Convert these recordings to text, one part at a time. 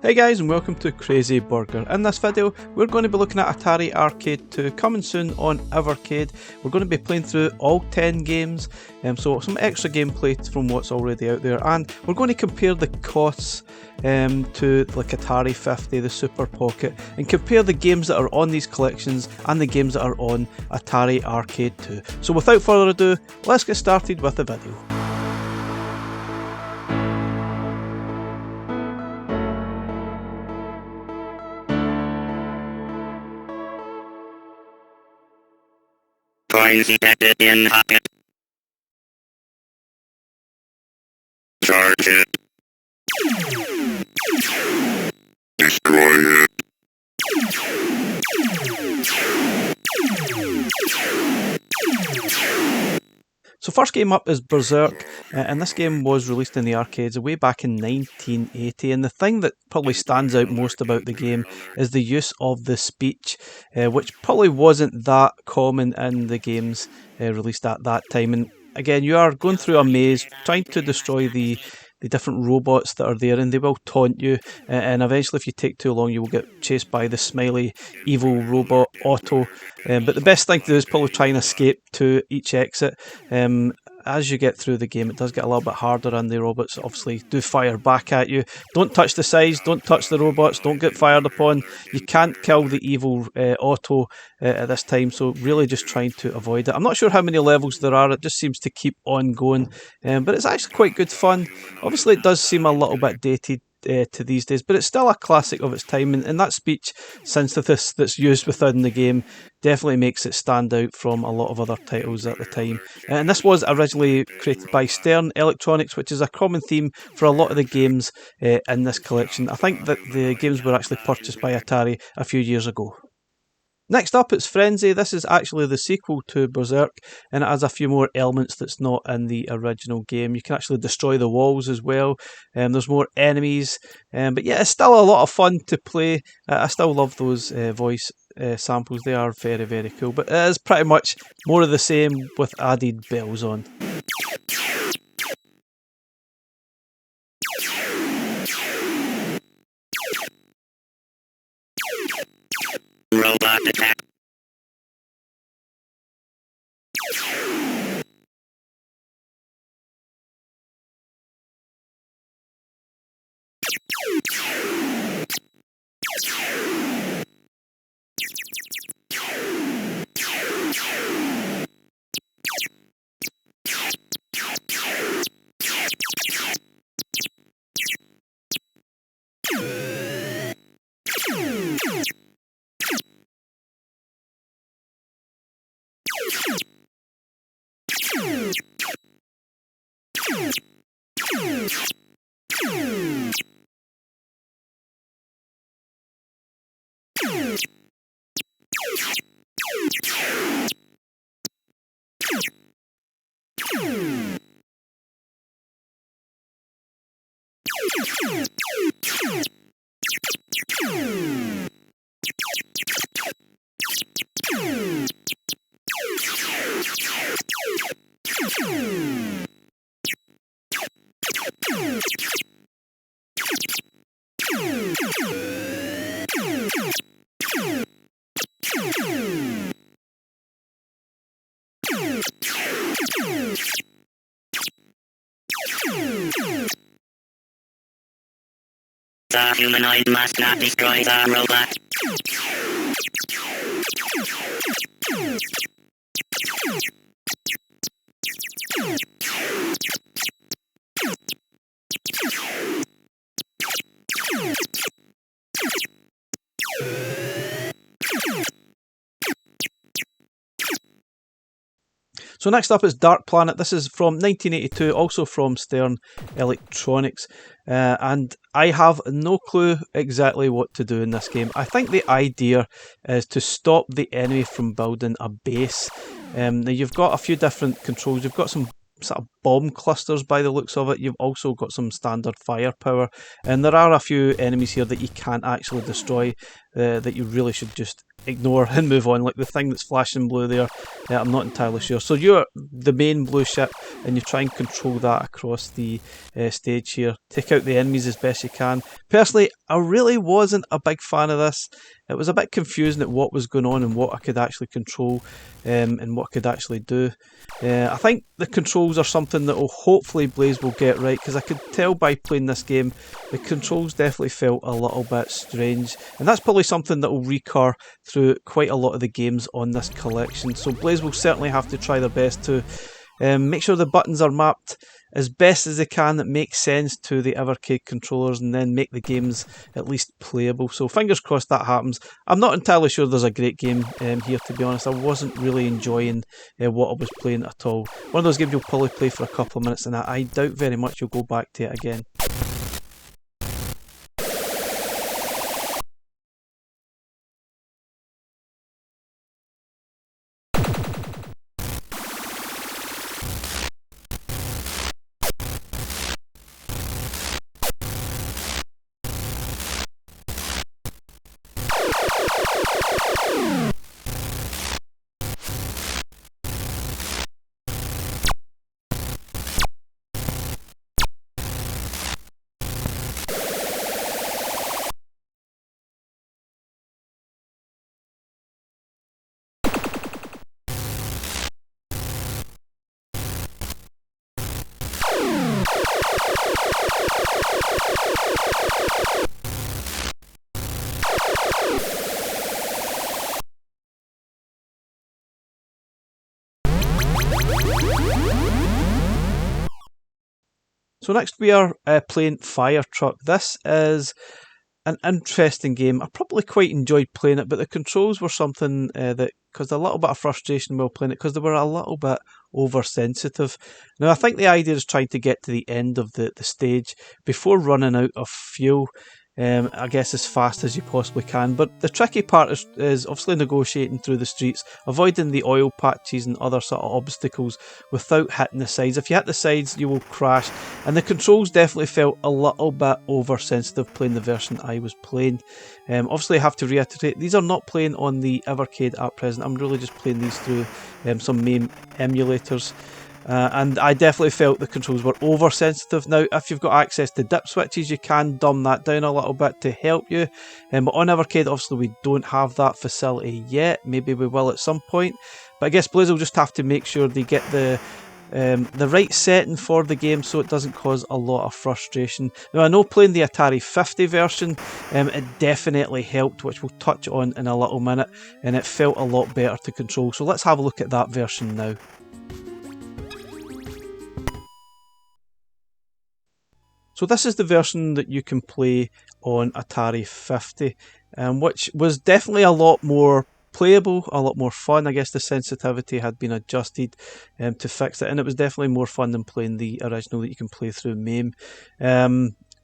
Hey guys, and welcome to Crazy Burger. In this video we're going to be looking at Atari Arcade 2, coming soon on Evercade. We're going to be playing through all 10 games, so some extra gameplay from what's already out there, and we're going to compare the costs to like Atari 50, the Super Pocket, and compare the games that are on these collections and the games that are on Atari Arcade 2. So without further ado, let's get started with the video. Coins ejected in pocket. Charge it. Destroy it. So first game up is Berzerk, and this game was released in the arcades way back in 1980, and the thing that probably stands out most about the game is the use of the speech, which probably wasn't that common in the games released at that time. And again, you are going through a maze trying to destroy the different robots that are there, and they will taunt you, and eventually if you take too long you will get chased by the smiley evil robot Otto, but the best thing to do is probably try and escape to each exit. As you get through the game it does get a little bit harder, and the robots obviously do fire back at you. Don't touch the sides, don't touch the robots, don't get fired upon. You can't kill the evil Otto at this time, so really just trying to avoid it. I'm not sure how many levels there are, it just seems to keep on going, but it's actually quite good fun. Obviously it does seem a little bit dated to these days, but it's still a classic of its time, and that speech synthesis that's used within the game definitely makes it stand out from a lot of other titles at the time. And this was originally created by Stern Electronics, which is a common theme for a lot of the games in this collection. I think that the games were actually purchased by Atari a few years ago. Next up, it's Frenzy. This is actually the sequel to Berzerk, and it has a few more elements that's not in the original game. You can actually destroy the walls as well, there's more enemies, but yeah, it's still a lot of fun to play. I still love those voice samples, they are very, very cool, but it is pretty much more of the same with added bells on. Robot attack. The humanoid must not destroy the robot. So next up is Dark Planet. This is from 1982, also from Stern Electronics, and I have no clue exactly what to do in this game. I think the idea is to stop the enemy from building a base. Now you've got a few different controls. You've got some sort of bomb clusters by the looks of it. You've also got some standard firepower, and there are a few enemies here that you can't actually destroy, that you really should just ignore and move on. Like the thing that's flashing blue there, I'm not entirely sure. So you're the main blue ship and you try and control that across the stage here. Take out the enemies as best you can. Personally, I really wasn't a big fan of this. It was a bit confusing at what was going on and what I could actually control and what I could actually do. I think the controls are something that will hopefully Blaze will get right, because I could tell by playing this game the controls definitely felt a little bit strange, and that's probably something that will recur through quite a lot of the games on this collection. So Blaze will certainly have to try their best to make sure the buttons are mapped as best as they can that make sense to the Evercade controllers, and then make the games at least playable. So fingers crossed that happens. I'm not entirely sure there's a great game here, to be honest. I wasn't really enjoying what I was playing at all. One of those games you'll probably play for a couple of minutes and I doubt very much you'll go back to it again. So next we are playing Fire Truck. This is an interesting game. I probably quite enjoyed playing it, but the controls were something that caused a little bit of frustration while playing it, because they were a little bit oversensitive. Now I think the idea is trying to get to the end of the stage before running out of fuel. I guess as fast as you possibly can, but the tricky part is obviously negotiating through the streets, avoiding the oil patches and other sort of obstacles without hitting the sides. If you hit the sides you will crash, and the controls definitely felt a little bit oversensitive playing the version I was playing. Obviously I have to reiterate, these are not playing on the Evercade at present. I'm really just playing these through some MAME emulators. And I definitely felt the controls were oversensitive. Now, if you've got access to dip switches, you can dumb that down a little bit to help you. But on Evercade, obviously, we don't have that facility yet. Maybe we will at some point. But I guess Blaze will just have to make sure they get the right setting for the game so it doesn't cause a lot of frustration. Now, I know playing the Atari 50 version, it definitely helped, which we'll touch on in a little minute, and it felt a lot better to control. So let's have a look at that version now. So this is the version that you can play on Atari 50, which was definitely a lot more playable, a lot more fun. I guess the sensitivity had been adjusted to fix it, and it was definitely more fun than playing the original that you can play through MAME.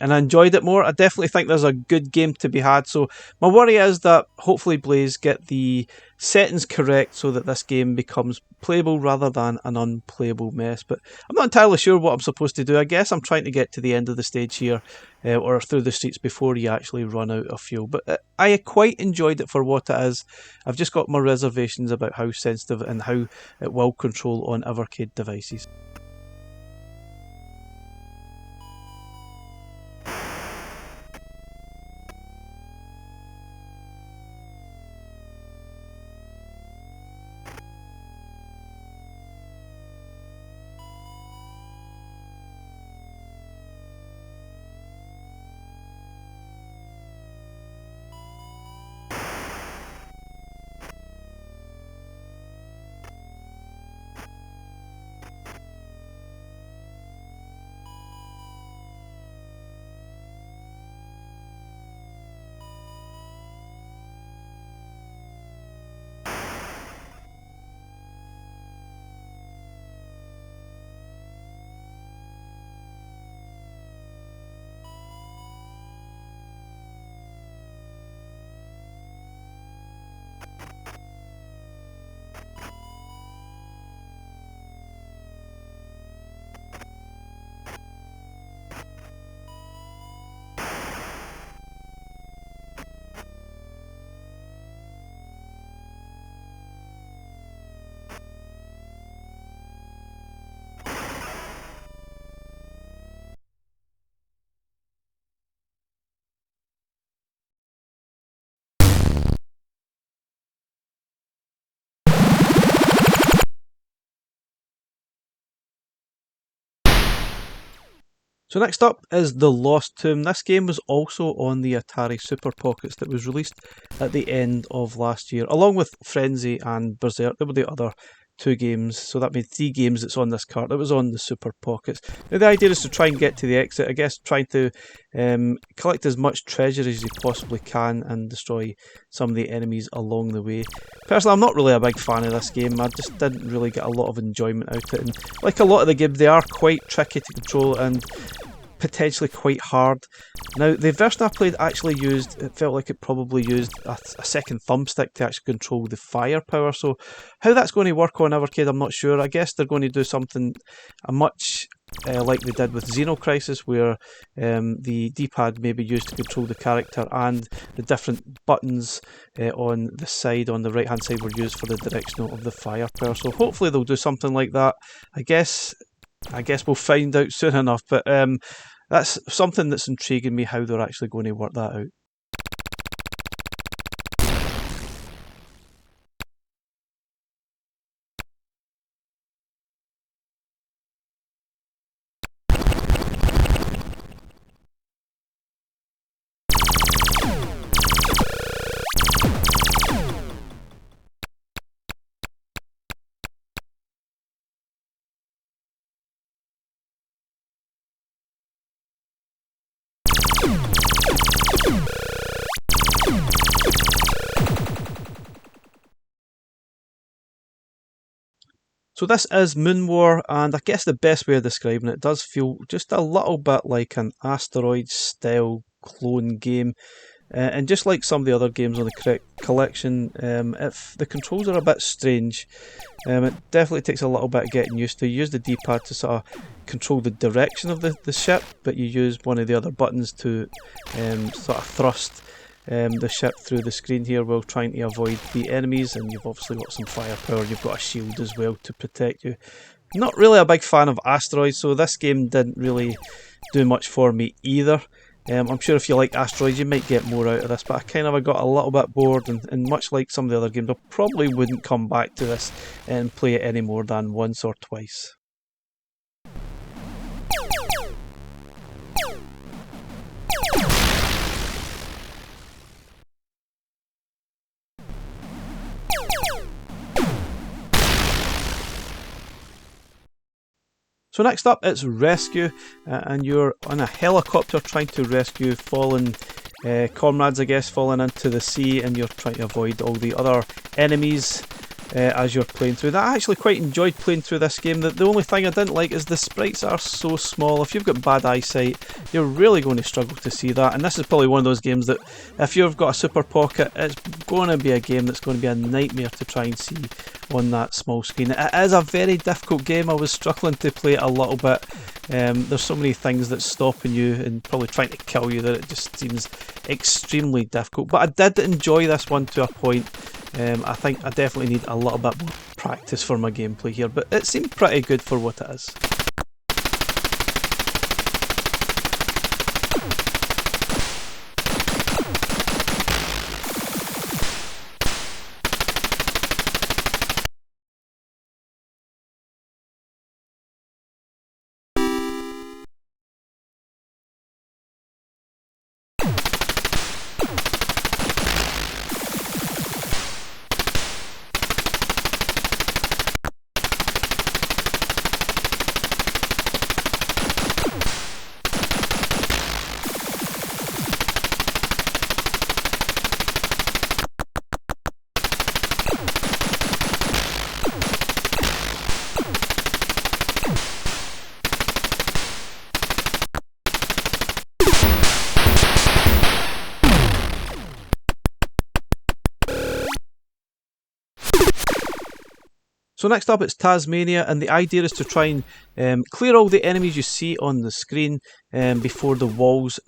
And I enjoyed it more. I definitely think there's a good game to be had. So my worry is that hopefully Blaze get the settings correct so that this game becomes playable rather than an unplayable mess. But I'm not entirely sure what I'm supposed to do. I guess I'm trying to get to the end of the stage here, or through the streets before you actually run out of fuel. But I quite enjoyed it for what it is. I've just got my reservations about how sensitive and how it will control on Evercade devices. So next up is The Lost Tomb. This game was also on the Atari Super Pockets that was released at the end of last year, along with Frenzy and Berzerk. They were the other two games, so that made 3 games that's on this cart. It was on the Super Pockets. Now the idea is to try and get to the exit, I guess trying to collect as much treasure as you possibly can and destroy some of the enemies along the way. Personally, I'm not really a big fan of this game. I just didn't really get a lot of enjoyment out of it, and like a lot of the games, they are quite tricky to control and potentially quite hard. Now the version I played actually it felt like it probably used a second thumbstick to actually control the firepower, so how that's going to work on Evercade I'm not sure. I guess they're going to do something much like they did with Xenocrisis, where the D-pad may be used to control the character and the different buttons on the side, on the right hand side, were used for the directional of the firepower. So hopefully they'll do something like that. I guess we'll find out soon enough, but that's something that's intriguing me, how they're actually going to work that out. So this is Moon War, and I guess the best way of describing it does feel just a little bit like an Asteroid style clone game. And just like some of the other games on the collection, if the controls are a bit strange, it definitely takes a little bit of getting used to. You use the D-pad to sort of control the direction of the ship, but you use one of the other buttons to sort of thrust the ship through the screen here while trying to avoid the enemies, and you've obviously got some firepower. You've got a shield as well to protect you. Not really a big fan of asteroids, so this game didn't really do much for me either. I'm sure if you like asteroids you might get more out of this, but I kind of got a little bit bored, and much like some of the other games, I probably wouldn't come back to this and play it any more than once or twice. So next up it's Rescue, and you're on a helicopter trying to rescue fallen comrades, I guess, falling into the sea, and you're trying to avoid all the other enemies as you're playing through. I actually quite enjoyed playing through this game. The only thing I didn't like is the sprites are so small. If you've got bad eyesight, you're really going to struggle to see that, and this is probably one of those games that if you've got a Super Pocket, it's going to be a game that's going to be a nightmare to try and see on that small screen. It is a very difficult game. I was struggling to play it a little bit. There's so many things that's stopping you and probably trying to kill you that it just seems extremely difficult, but I did enjoy this one to a point. I think I definitely need a little bit more practice for my gameplay here, but it seemed pretty good for what it is. So next up it's Tazz Mania, and the idea is to try and clear all the enemies you see on the screen before the walls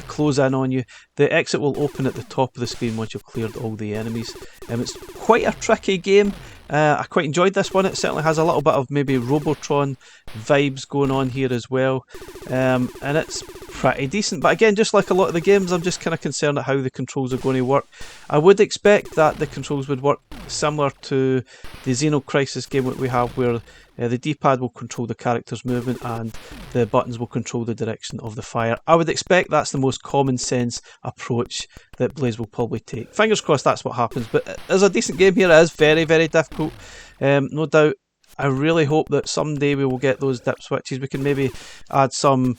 close in on you. The exit will open at the top of the screen once you've cleared all the enemies. It's quite a tricky game. I quite enjoyed this one. It certainly has a little bit of maybe Robotron vibes going on here as well, and it's pretty decent. But again, just like a lot of the games, I'm just kind of concerned at how the controls are going to work. I would expect that the controls would work similar to the Xenocrisis game that we have, where The D-pad will control the character's movement and the buttons will control the direction of the fire. I would expect that's the most common sense approach that Blaze will probably take. Fingers crossed that's what happens, but there's a decent game here. It is very, very difficult, no doubt. I really hope that someday we will get those dip switches. We can maybe add some,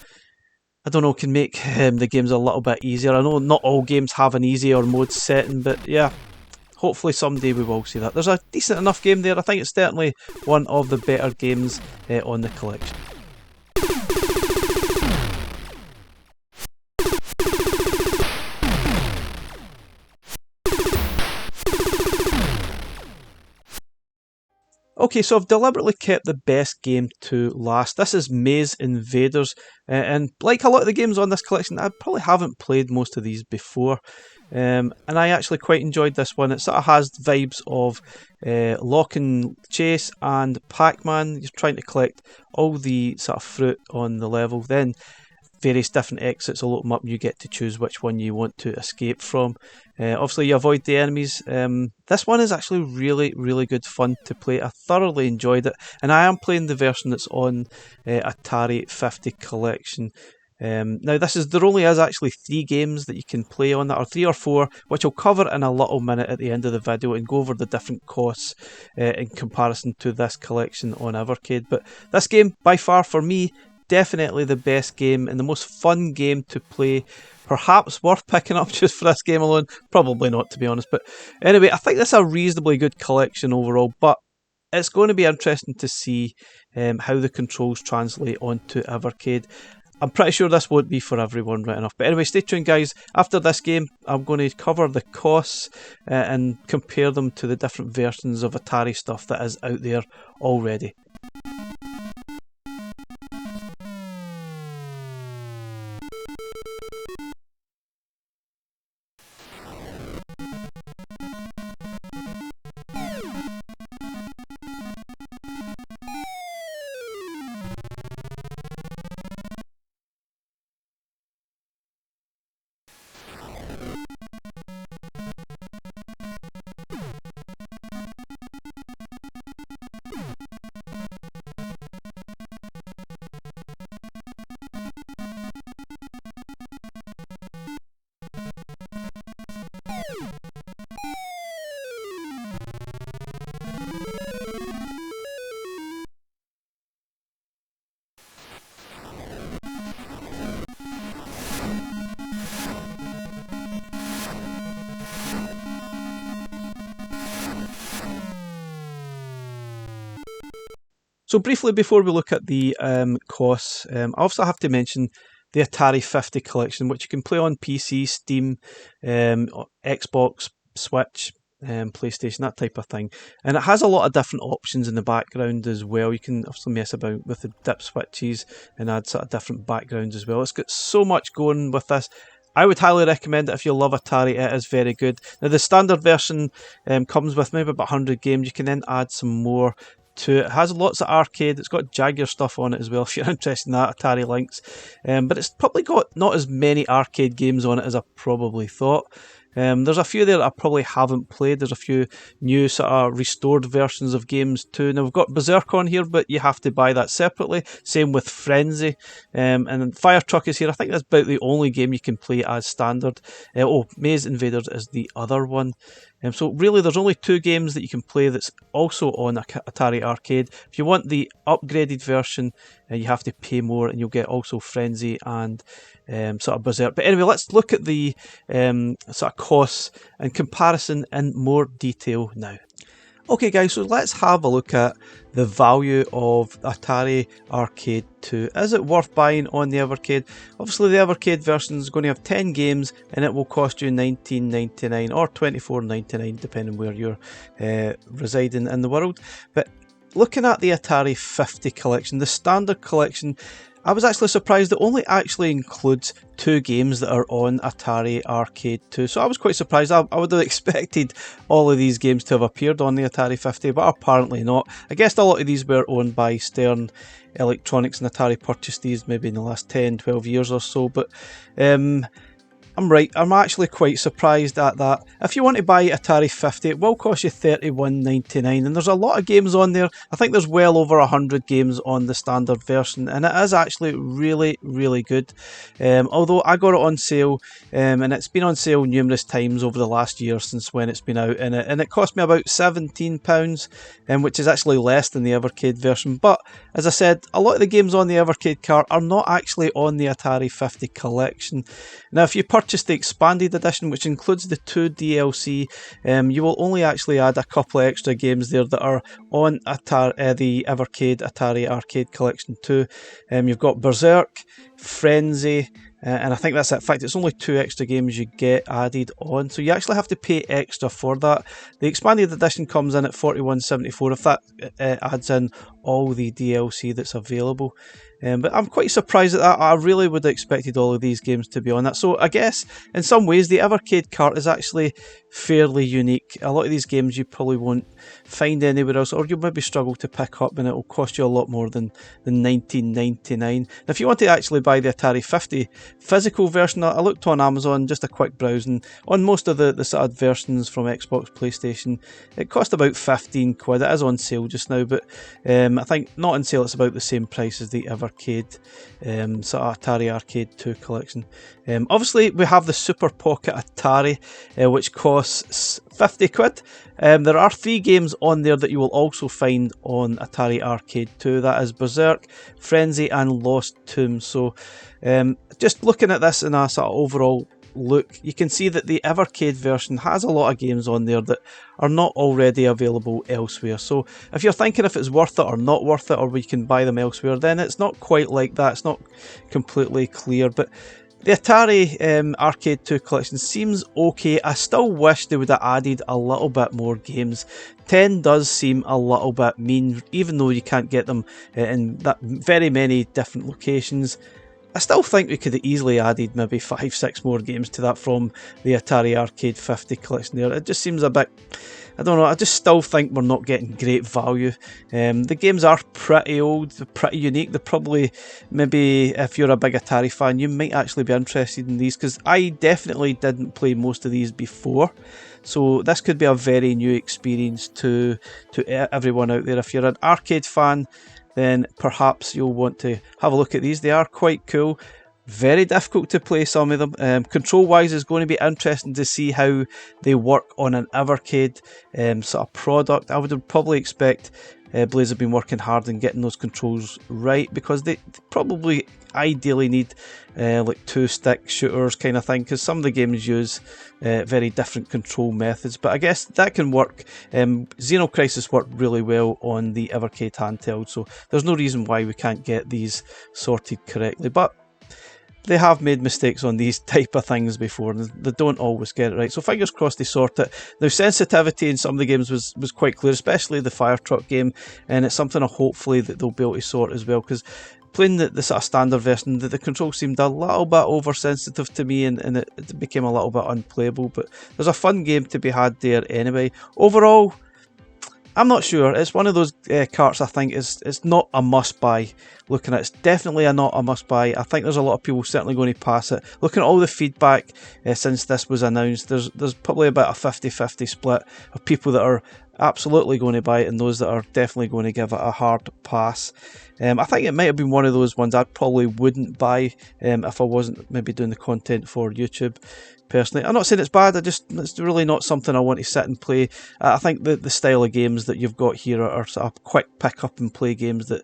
I don't know, can make the games a little bit easier. I know not all games have an easier mode setting, but yeah, hopefully someday we will see that. There's a decent enough game there. I think it's certainly one of the better games on the collection. Okay, so I've deliberately kept the best game to last. This is Maze Invaders, and like a lot of the games on this collection, I probably haven't played most of these before, and I actually quite enjoyed this one. It sort of has vibes of Lock and Chase and Pac-Man. You're trying to collect all the sort of fruit on the level, then various different exits will open up and you get to choose which one you want to escape from. Obviously you avoid the enemies. This one is actually really, really good fun to play. I thoroughly enjoyed it, and I am playing the version that's on Atari 50 collection. Now there only is actually 3 games that you can play on that, or 3 or 4, which I'll cover in a little minute at the end of the video and go over the different costs in comparison to this collection on Evercade. But this game, by far for me, definitely the best game and the most fun game to play. Perhaps worth picking up just for this game alone. Probably not, to be honest. But anyway, I think this is a reasonably good collection overall. But it's going to be interesting to see how the controls translate onto Evercade. I'm pretty sure this won't be for everyone right enough. But anyway, stay tuned guys. After this game, I'm going to cover the costs and compare them to the different versions of Atari stuff that is out there already. So briefly before we look at the costs, I also have to mention the Atari 50 collection, which you can play on PC, Steam, Xbox, Switch, PlayStation, that type of thing. And it has a lot of different options in the background as well. You can obviously mess about with the dip switches and add sort of different backgrounds as well. It's got so much going with this. I would highly recommend it if you love Atari. It is very good. Now the standard version comes with maybe about 100 games. You can then add some more to it. It has lots of arcade. It's got Jaguar stuff on it as well if you're interested in that, Atari links. But it's probably got not as many arcade games on it as I probably thought. There's a few there that I probably haven't played. There's a few new sort of restored versions of games too. Now we've got Berzerk on here, but you have to buy that separately. Same with Frenzy. And then Fire Truck is here. I think that's about the only game you can play as standard. Maze Invaders is the other one. So really there's only 2 games that you can play that's also on Atari Arcade. If you want the upgraded version, you have to pay more, and you'll get also Frenzy and sort of Berzerk. But anyway, let's look at the sort of costs and comparison in more detail now. Okay guys, so let's have a look at the value of Atari Arcade 2. Is it worth buying on the Evercade? Obviously the Evercade version is going to have 10 games and it will cost you $19.99 or $24.99 depending where you're residing in the world. But looking at the Atari 50 collection, the standard collection, I was actually surprised it only actually includes 2 games that are on Atari Arcade 2. So I was quite surprised. I would have expected all of these games to have appeared on the Atari 50, but apparently not. I guess a lot of these were owned by Stern Electronics, and Atari purchased these maybe in the last 10, 12 years or so. But I'm right, I'm actually quite surprised at that. If you want to buy Atari 50, it will cost you $31.99, and there's a lot of games on there. I think there's well over 100 games on the standard version, and it is actually really, really good. Although I got it on sale, and it's been on sale numerous times over the last year since when it's been out, and it cost me about £17, which is actually less than the Evercade version. But as I said, a lot of the games on the Evercade cart are not actually on the Atari 50 collection. Now, if you purchase the expanded edition, which includes the 2 DLC, you will only actually add a couple of extra games there that are on the Evercade Atari Arcade Collection 2. You've got Berzerk, Frenzy, and I think that's it. In fact, it's only 2 extra games you get added on, so you actually have to pay extra for that. The expanded edition comes in at $41.74 if that adds in all the DLC that's available. But I'm quite surprised at that. I really would have expected all of these games to be on that. So I guess in some ways the Evercade cart is actually fairly unique. A lot of these games you probably won't find anywhere else, or you'll maybe struggle to pick up, and it will cost you a lot more than $19.99. Now, if you want to actually buy the Atari 50 physical version, I looked on Amazon, just a quick browse, and on most of the sort of versions from Xbox, PlayStation, it cost about £15. It is on sale just now, but I think not on sale, it's about the same price as the Evercade sort of Atari Arcade 2 collection. Obviously, we have the Super Pocket Atari, which costs £50. There are 3 games on there that you will also find on Atari Arcade 2. That is Berzerk, Frenzy, and Lost Tomb. So, just looking at this in a sort of overall look, you can see that the Evercade version has a lot of games on there that are not already available elsewhere. So if you're thinking if it's worth it or not worth it, or we can buy them elsewhere, then it's not quite like that. It's not completely clear, but the Atari Arcade 2 collection seems okay. I still wish they would have added a little bit more games. 10 does seem a little bit mean, even though you can't get them in that very many different locations. I still think we could have easily added maybe 5-6 more games to that from the Atari Arcade 50 collection there. It just seems a bit, I don't know, I just still think we're not getting great value. The games are pretty old, they're pretty unique. They're probably, maybe if you're a big Atari fan, you might actually be interested in these, because I definitely didn't play most of these before. So this could be a very new experience to everyone out there. If you're an arcade fan, then perhaps you'll want to have a look at these. They are quite cool. Very difficult to play, some of them. Control wise, is going to be interesting to see how they work on an Evercade sort of product. I would probably expect Blaze have been working hard in getting those controls right, because they probably ideally need like 2-stick shooters kind of thing, because some of the games use very different control methods, but I guess that can work. Xeno Crisis worked really well on the Evercade handheld, so there's no reason why we can't get these sorted correctly. But they have made mistakes on these type of things before, and they don't always get it right. So fingers crossed they sort it. Now, sensitivity in some of the games was quite clear, especially the Fire Truck game, and it's something hopefully that they'll be able to sort as well, because playing the sort of standard version, the control seemed a little bit oversensitive to me, and it became a little bit unplayable. But there's a fun game to be had there anyway. Overall, I'm not sure. It's one of those carts I think it's not a must-buy. Looking at it, it's definitely not a must-buy. I think there's a lot of people certainly going to pass it. Looking at all the feedback since this was announced, there's probably about a 50-50 split of people that are absolutely going to buy it and those that are definitely going to give it a hard pass. I think it might have been one of those ones I probably wouldn't buy if I wasn't maybe doing the content for YouTube. Personally, I'm not saying it's bad, it's really not something I want to sit and play. I think the style of games that you've got here are sort of quick pick up and play games that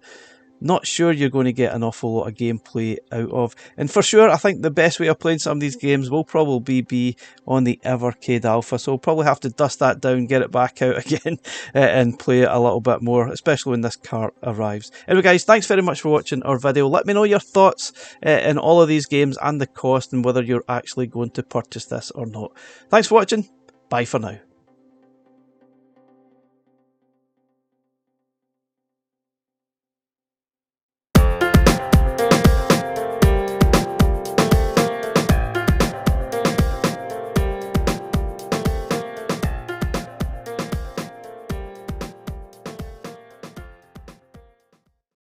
not sure you're going to get an awful lot of gameplay out of. And for sure, I think the best way of playing some of these games will probably be on the Evercade Alpha, so we'll probably have to dust that down, get it back out again, and play it a little bit more, especially when this cart arrives. Anyway guys, thanks very much for watching our video. Let me know your thoughts in all of these games and the cost, and whether you're actually going to purchase this or not. Thanks for watching, bye for now.